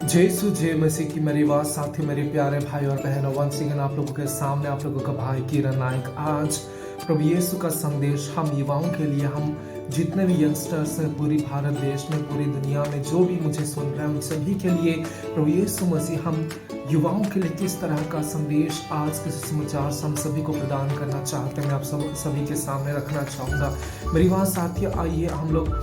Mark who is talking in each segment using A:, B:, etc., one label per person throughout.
A: जय यीशु जय मसीह की मेरी बात साथी मेरे प्यारे भाई और बहनों, वंस अगेन आप लोगों के सामने आप लोगों का भाई किरण नायक। आज प्रभु यीशु का संदेश हम युवाओं के लिए, हम जितने भी यंगस्टर्स हैं पूरी भारत देश में, पूरी दुनिया में जो भी मुझे सुन रहे हैं उन सभी के लिए प्रभु यीशु मसीह हम युवाओं के लिए किस तरह का संदेश आज के समाचार हम सभी को प्रदान करना चाहते हैं, मैं आप सभी के सामने रखना चाहूँगा। मेरी बात साथियों, आइए हम लोग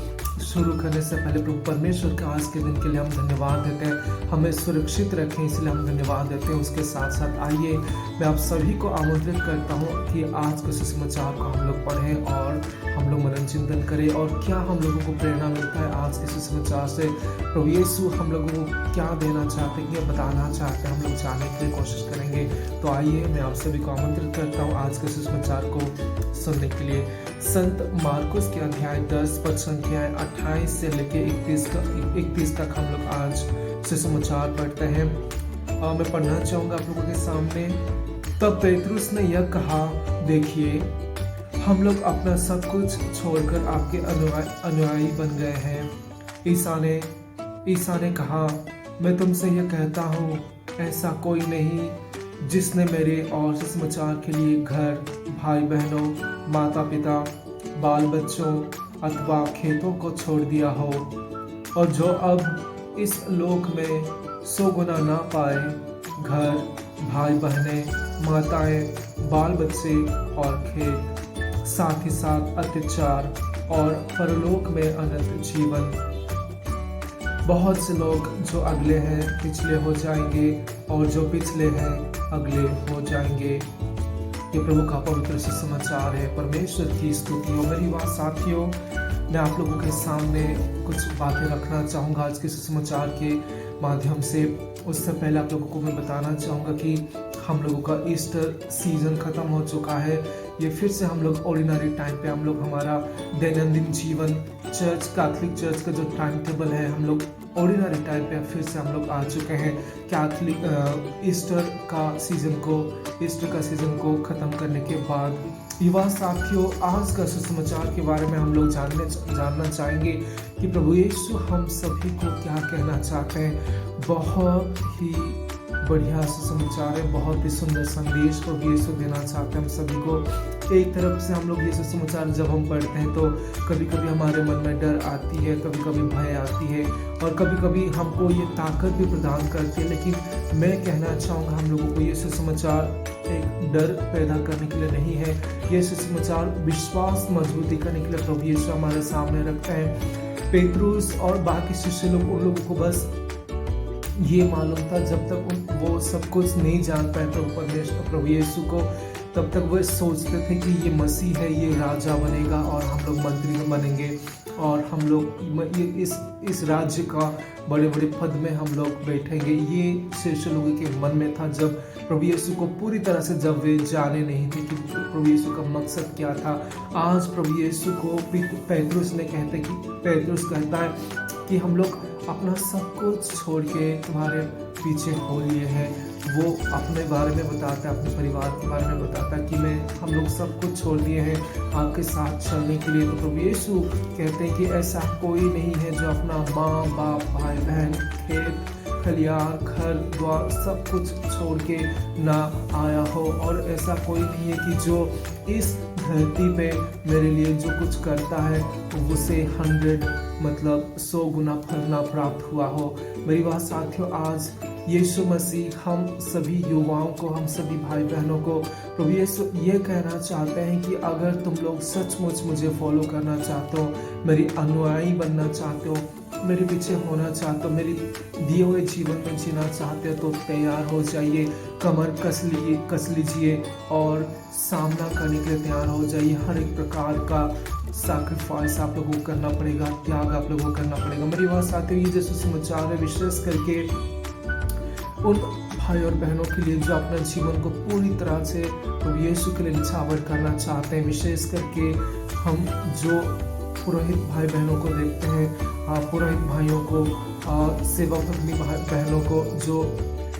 A: शुरू करने से पहले प्रभु परमेश्वर के आज के दिन के लिए हम धन्यवाद देते हैं, हमें सुरक्षित रखें इसलिए हम धन्यवाद देते हैं। उसके साथ साथ आइए मैं आप सभी को आमंत्रित करता हूं कि आज के सुसमाचार को हम लोग पढ़ें और हम लोग मनन चिंतन करें और क्या हम लोगों को प्रेरणा मिलता है आज के सुसमाचार से। प्रभु यीशु हम लोगों को क्या देना चाहते हैं, क्या बताना चाहते हैं, हम लोग जानने की कोशिश करेंगे। तो आइए मैं आप सभी को आमंत्रित करता हूँ आज के सुसमाचार को सुनने के लिए। संत मार्कुस के अध्याय 10 पद संख्याएं 28 से लेके 31 तक हम लोग आज सुसमाचार पढ़ते हैं और मैं पढ़ना चाहूंगा आप लोगों के सामने। तब पेतरुस ने यह कहा, देखिए हम लोग अपना सब कुछ छोड़कर आपके अनुयायी बन गए हैं। ईसा ने कहा, मैं तुमसे यह कहता हूँ, ऐसा कोई नहीं जिसने मेरे और सुसमाचार के लिए घर, भाई बहनों, माता पिता, बाल बच्चों अथवा खेतों को छोड़ दिया हो और जो अब इस लोक में 100 गुना ना पाए, घर, भाई बहनें, माताएं, बाल बच्चे और खेत, साथ ही साथ अत्याचार और परलोक में अनंत जीवन। बहुत से लोग जो अगले हैं पिछले हो जाएंगे और जो पिछले हैं अगले हो जाएंगे। ये प्रभु का पवित्र सुसमाचार है। परमेश्वर की स्तुति हो। मेरी बात साथियों, मैं आप लोगों के सामने कुछ बातें रखना चाहूँगा आज के सुसमाचार के माध्यम से। उससे पहले आप लोगों को मैं बताना चाहूँगा कि हम लोगों का ईस्टर सीजन खत्म हो चुका है। ये फिर से हम लोग ऑर्डिनरी टाइम पे हम लोग हमारा दैनंदिन जीवन, चर्च, कैथोलिक चर्च का जो टाइम टेबल है, हम लोग ऑर्डिनरी टाइम पे फिर से हम लोग आ चुके हैं कैथोलिक ईस्टर का सीजन को ख़त्म करने के बाद। युवा साथियों, आज का सुसमाचार के बारे में हम लोग जानना चाहेंगे कि प्रभु यीशु हम सभी को क्या कहना चाहते हैं। बहुत ही बढ़िया सुसमाचार है, बहुत ही सुंदर संदेश प्रभु यीशु देना चाहते हैं हम सभी को। एक तरफ से हम लोग ये सुसमाचार जब हम पढ़ते हैं तो कभी कभी हमारे मन में डर आती है, कभी कभी भय आती है और कभी कभी हमको ये ताकत भी प्रदान करती है। लेकिन मैं कहना चाहूँगा हम लोगों को ये सुसमाचार एक डर पैदा करने के लिए नहीं है, ये सुसमाचार विश्वास मजबूती करने के लिए प्रभु यीशु हमारे सामने रखते हैं। पेतरुस और बाकी शिष्य लोग, उन लोगों को बस ये मालूम था, जब तक वो सब कुछ नहीं जान पाए प्रभु यीशु को, तब तक वो सोचते थे कि ये मसीह है, ये राजा बनेगा और हम लोग मंत्री बनेंगे और हम लोग इस राज्य का बड़े बड़े पद में हम लोग बैठेंगे। ये शिष्य लोगों के मन में था जब प्रभु यीशु को पूरी तरह से जब वे जाने नहीं थे कि प्रभु यीशु का मकसद क्या था। आज प्रभु यीशु को पेतरुस कहता है कि हम लोग अपना सब कुछ छोड़ के तुम्हारे पीछे हो लिए हैं। वो अपने बारे में बताता है, अपने परिवार के बारे में बताता है कि हम लोग सब कुछ छोड़ दिए हैं आपके साथ चलने के लिए। तो प्रभु यीशु कहते हैं कि ऐसा कोई नहीं है जो अपना माँ बाप, भाई बहन, खेत खलियान, घर द्वार सब कुछ छोड़ के ना आया हो, और ऐसा कोई नहीं है कि जो इस धरती पे मेरे लिए जो कुछ करता है उसे 100 गुना फल ना प्राप्त हुआ हो। मेरी बात साथियों, आज यीशु मसीह हम सभी युवाओं को, हम सभी भाई बहनों को प्रभु यीशु ये कहना चाहते हैं कि अगर तुम लोग सचमुच मुझे फॉलो करना चाहते हो, मेरी अनुयायी बनना चाहते हो, मेरे पीछे होना चाहते हो, मेरी दिए हुए जीवन में जीना चाहते हो, तो तैयार हो जाइए, कमर कस लीजिए और सामना करने के लिए तैयार हो जाइए। हर एक प्रकार का सैक्रिफाइस आप लोगों को करना पड़ेगा, त्याग आप लोगों को करना पड़ेगा। मेरी बात साथियों, ये जो सुसमाचार है विशेष करके उन भाई और बहनों के लिए जो अपना जीवन को पूरी तरह से प्रभु यीशु के लिए निछावर करना चाहते हैं। विशेष करके हम जो पुरोहित भाई बहनों को देखते हैं, पुरोहित भाइयों को, सेवा पत्नी बहनों को जो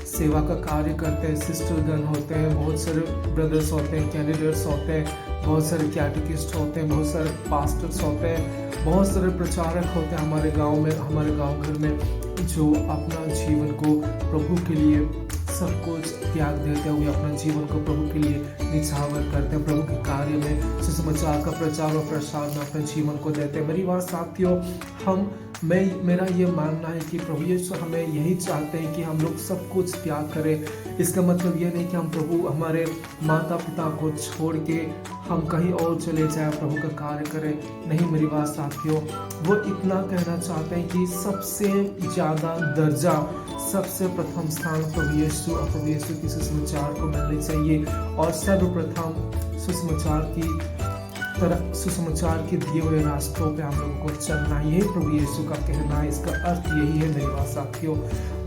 A: सेवा का कार्य करते हैं, सिस्टरगण होते हैं, बहुत सारे ब्रदर्स होते हैं, कैंडिडेट्स होते हैं, बहुत सारे कैटेकिस्ट होते हैं, बहुत सारे पास्टर्स होते हैं, बहुत सारे प्रचारक होते हैं हमारे गांव में, हमारे गांव घर में। जो अपना जीवन को प्रभु के लिए सब कुछ त्याग देते हुए अपना जीवन को प्रभु के लिए निछावर करते हैं, प्रभु के कार्य में सुसमाचार का प्रचार और प्रसार में अपने जीवन को देते हैं। मेरी बात साथियों, मेरा ये मानना है कि प्रभु यीशु हमें यही चाहते हैं कि हम लोग सब कुछ त्याग करें। इसका मतलब ये नहीं कि हम प्रभु हमारे माता पिता को छोड़ के हम कहीं और चले जाएं, प्रभु का कार्य करें। नहीं मेरी बात साथियों, वो इतना कहना चाहते हैं कि सबसे ज़्यादा दर्जा, सबसे प्रथम स्थान प्रभु यीशु और प्रभु यीशु की सुसमाचार को मिलनी चाहिए और सर्वप्रथम सुसमाचार के दिए हुए रास्तों पे हम लोगों को चलना, यही प्रभु यीशु का कहना है। इसका अर्थ यही है मेरी बात साथियों।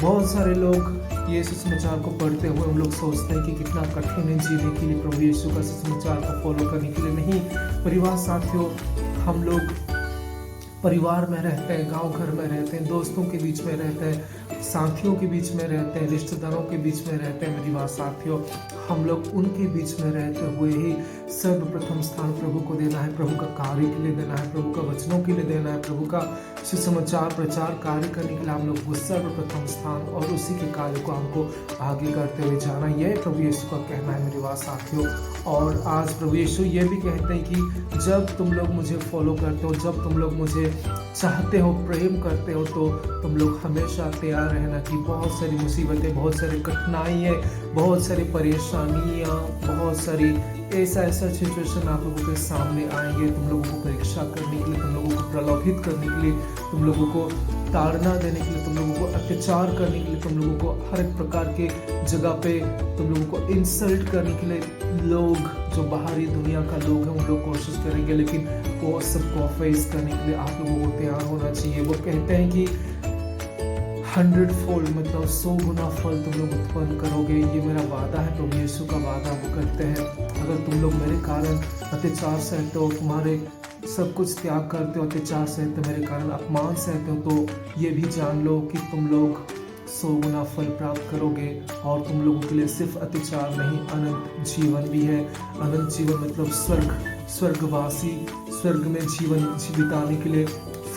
A: बहुत सारे लोग ये सुसमाचार को पढ़ते हुए हम लोग सोचते हैं कि कितना कठिन है जीने के लिए, प्रभु यीशु का सुसमाचार को फॉलो करने के लिए। नहीं परिवार साथियों, हम लोग परिवार में रहते हैं, गांव घर में रहते हैं, दोस्तों के बीच में रहते हैं, साथियों के बीच में रहते हैं, रिश्तेदारों के बीच में रहते हैं। मेरी बात साथियों, हम लोग उनके बीच में रहते हुए ही सर्वप्रथम स्थान प्रभु को देना है, प्रभु का कार्य के लिए देना है, प्रभु का वचनों के लिए देना है, प्रभु का सुसमाचार प्रचार कार्य करने के लिए हम लोग वो सर्वप्रथम स्थान और उसी के कार्य को हमको आगे करते हुए जाना, यह प्रभु यीशु का कहना है मेरी बात साथियों। और आज प्रभु यीशु ये भी कहते हैं कि जब तुम लोग मुझे फॉलो करते हो, जब तुम लोग मुझे चाहते हो, प्रेम करते हो, तो तुम लोग हमेशा तैयार रहना कि बहुत सारी मुसीबतें, बहुत सारी कठिनाइयाँ, बहुत सारी परेशानियाँ, बहुत सारी ऐसा सिचुएशन आप लोगों के सामने आएंगे। तुम लोगों को परीक्षा करने के लिए, तुम लोगों को प्रलोभित करने के लिए, तुम लोगों को ताड़ना देने के लिए, तुम लोगों को अत्याचार करने के लिए, तुम लोगों को हर एक प्रकार के जगह पे तुम लोगों को इंसल्ट करने के लिए लोग, जो बाहरी दुनिया का लोग हैं, उन लोग कोशिश करेंगे, लेकिन वो सबको फेस करने के लिए आप लोगों को तैयार होना चाहिए। वो कहते हैं कि 100 फोल्ड मतलब 100 गुना फल तुम लोग उत्पन्न करोगे, ये मेरा वादा है, प्रभु यीशु का वादा वो करते हैं। अगर तुम लोग मेरे कारण अत्याचार सहते हो, तुम्हारे सब कुछ त्याग करते हो, अत्याचार सहते हो, मेरे कारण अपमान सहते हो, तो ये भी जान लो कि तुम लोग 100 गुना फल प्राप्त करोगे। और तुम लोगों के लिए सिर्फ अत्याचार नहीं, अनंत जीवन भी है। अनंत जीवन मतलब स्वर्गवासी, स्वर्ग में जीवन बिताने के लिए,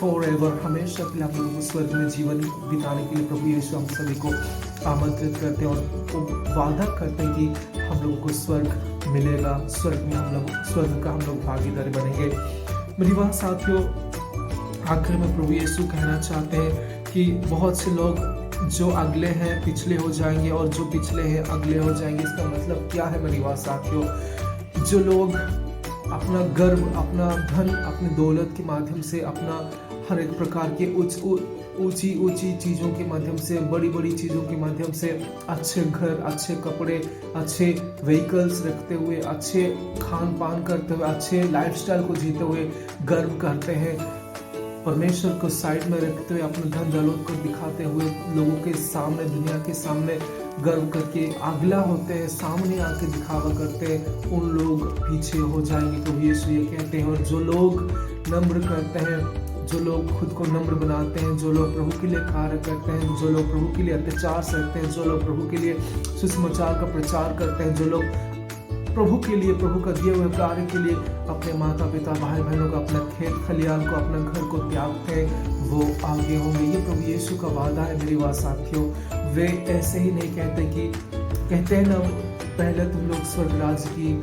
A: फॉरएवर, हमेशा के लिए आप लोगों को स्वर्ग में जीवन बिताने के लिए प्रभु यीशु हम सभी को आमंत्रित करते हैं और वादा करते हैं कि हम लोगों को स्वर्ग मिलेगा, स्वर्ग में हम लोग, स्वर्ग का हम लोग भागीदार बनेंगे। मेरी बात साथियों, आखिर में प्रभु यीशु कहना चाहते हैं कि बहुत से लोग जो अगले हैं पिछले हो जाएंगे और जो पिछले हैं अगले हो जाएंगे। इसका मतलब क्या है मेरी बात साथियों? जो लोग अपना गर्व, अपना धन, अपनी दौलत के माध्यम से, अपना हर एक प्रकार के ऊंची चीज़ों के माध्यम से, बड़ी चीज़ों के माध्यम से, अच्छे घर, अच्छे कपड़े, अच्छे व्हीकल्स रखते हुए, अच्छे खान पान करते हुए, अच्छे लाइफस्टाइल को जीते हुए गर्व करते हैं, परमेश्वर को साइड में रखते हुए, अपने धन दौलत को दिखाते हुए लोगों के सामने, दुनिया के सामने गर्व करके अगला होते हैं, सामने आके दिखावा करते हैं, उन लोग पीछे हो जाएंगे। तो यीशु ये कहते हैं। और जो लोग नम्र करते हैं, जो लोग खुद को नम्र बनाते हैं, जो लोग प्रभु के लिए कार्य करते हैं, जो लोग प्रभु के लिए अत्याचार सहते हैं, जो लोग प्रभु के लिए सुसमाचार का प्रचार करते हैं, जो लोग प्रभु के लिए, प्रभु का दिए हुए कार्य के लिए अपने माता पिता, भाई बहनों को, अपना खेत खलियान को, अपना घर को त्यागते हैं, वो आगे होंगे। ये प्रभु यीशु का वादा है मेरी बात साथियों। वे ऐसे ही नहीं कहते कि कहते हैं ना, पहले तुम लोग स्वर्ग राज्य की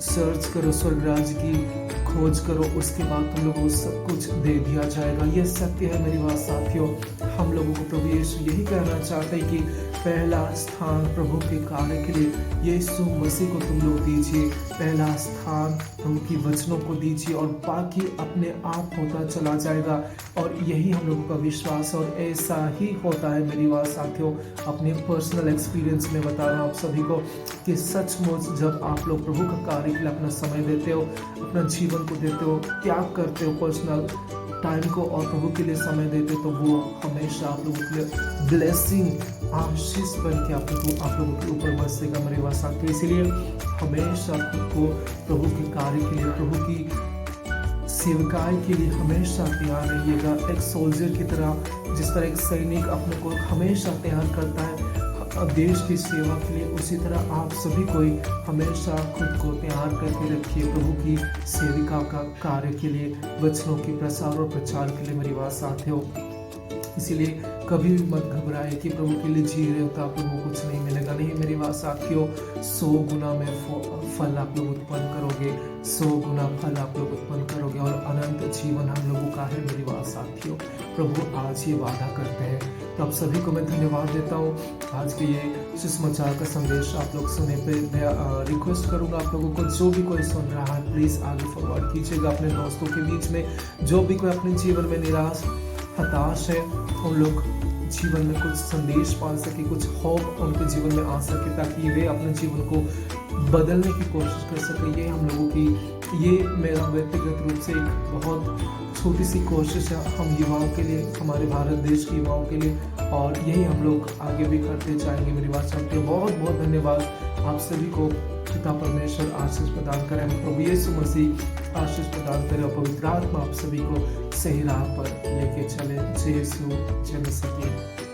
A: सर्च करो, स्वर्ग राज्य की खोज करो, उसके बाद तुम लोगों को सब कुछ दे दिया जाएगा। ये सत्य है मेरी बात साथियों। हम लोगों को प्रभु यीशु यही कहना चाहते हैं कि पहला स्थान प्रभु के कार्य के लिए यीशु मसीह को तुम लोग दीजिए, पहला स्थान प्रभु की वचनों को दीजिए और बाकी अपने आप होता चला जाएगा। और यही हम लोगों का विश्वास, और ऐसा ही होता है मेरी बात साथियों। अपने पर्सनल एक्सपीरियंस में बता रहा हूँ आप सभी को कि सचमुच जब आप लोग प्रभु का कार्य के लिए अपना समय देते हो, अपना जीवन को देते हो, त्याग करते हो पर्सनल टाइम को और प्रभु के लिए समय देते, तो वो हमेशा आप लोगों के लिए ब्लेसिंग, आशीष बन के आप लोगों के ऊपर बरसेगा मेरे पास साथ। तो इसीलिए हमेशा खुद को प्रभु के कार्य के लिए, प्रभु की सेवकाई के लिए हमेशा तैयार रहिएगा। एक सोल्जर की तरह, जिस तरह एक सैनिक अपने को हमेशा तैयार करता है देश की सेवा के लिए, उसी तरह आप सभी को हमेशा खुद को तैयार करके रखिए प्रभु की सेविका का कार्य के लिए, वचनों की प्रसार और प्रचार के लिए मेरी बात साथियों। इसीलिए कभी भी मत घबराए कि प्रभु के लिए जी रहे हो तो आप लोगों को कुछ नहीं मिलेगा। नहीं मेरी बात साथियों, 100 गुना में फल आप लोग उत्पन्न करोगे, 100 गुना फल आप लोग उत्पन्न करोगे और अनंत जीवन हम लोगों का है मेरी बात साथियों। प्रभु आज ये वादा करते हैं। तो आप सभी को मैं धन्यवाद देता हूँ। आज के ये सुसमाचार का संदेश आप लोग सुने पे मैं रिक्वेस्ट करूँगा आप लोगों को, जो भी कोई सुन रहा है प्लीज़ आगे फॉरवर्ड कीजिएगा अपने दोस्तों के बीच में। जो भी कोई अपने जीवन में निराश हताश है, उन लोग जीवन में कुछ संदेश पा सके, कुछ होप उनके जीवन में आ सके, ताकि वे अपने जीवन को बदलने की कोशिश कर सके। ये हम लोगों की, ये मेरा व्यक्तिगत रूप से एक बहुत छोटी सी कोशिश है हम युवाओं के लिए, हमारे भारत देश के युवाओं के लिए, और यही हम लोग आगे भी करते जाएंगे। मेरी बात सुनते हैं, बहुत बहुत धन्यवाद आप सभी को। पिता परमेश्वर आशीष प्रदान करें, प्रभु यीशु मसीह आशीष प्रदान करें और पवित्र आत्मा आप सभी को सही राह पर लेके चले। जय यीशु, जय मसीह।